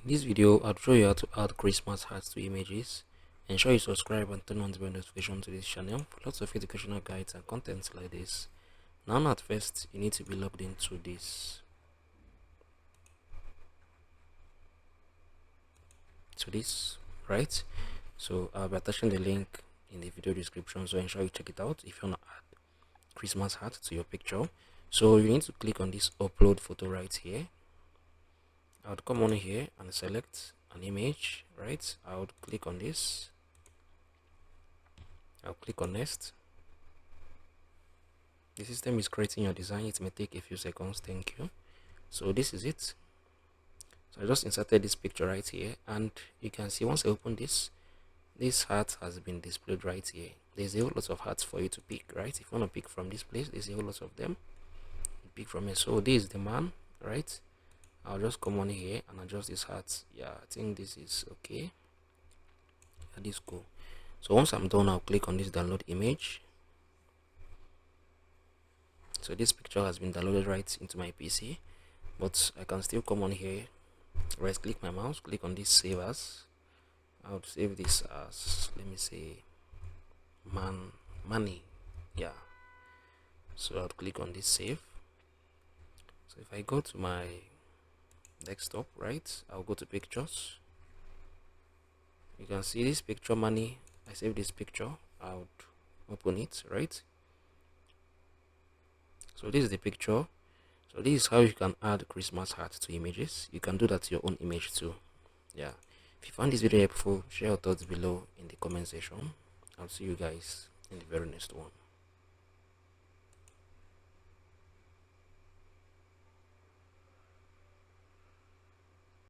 In this video, I'll show you how to add Christmas hearts to images. Ensure you subscribe and turn on the bell notification to this channel for lots of educational guides and contents like this. Now at first, you need to be logged into this. Right? So I'll be attaching the link in the video description, so ensure you check it out if you want to add Christmas heart to your picture. So you need to click on this upload photo right here. I would come on here and select an image, right? I would click on this. I'll click on next. The system is creating your design. It may take a few seconds. Thank you. So this is it. So I just inserted this picture right here, and you can see once I open this heart has been displayed right here. There's a whole lot of hearts for you to pick, right? If you want to pick from this place, there's a whole lot of them. You pick from here. So this is the man, right? I'll just come on here and adjust this heart. Yeah, I think this is okay. Yeah, this is cool. So once I'm done, I'll click on this download image. So this picture has been downloaded right into my PC, but I can still come on here, right click my mouse, click on this save as. I would save this as, let me say, money. Yeah. So I'll click on this save. So if I go to my desktop, right, I'll go to pictures. You can see this picture money. I save this picture. I would open it, right? So this is the picture. So this is how you can add Christmas heart to images. You can do that to your own image too. Yeah. If you found this video helpful, share your thoughts below in the comment section. I'll see you guys in the very next one.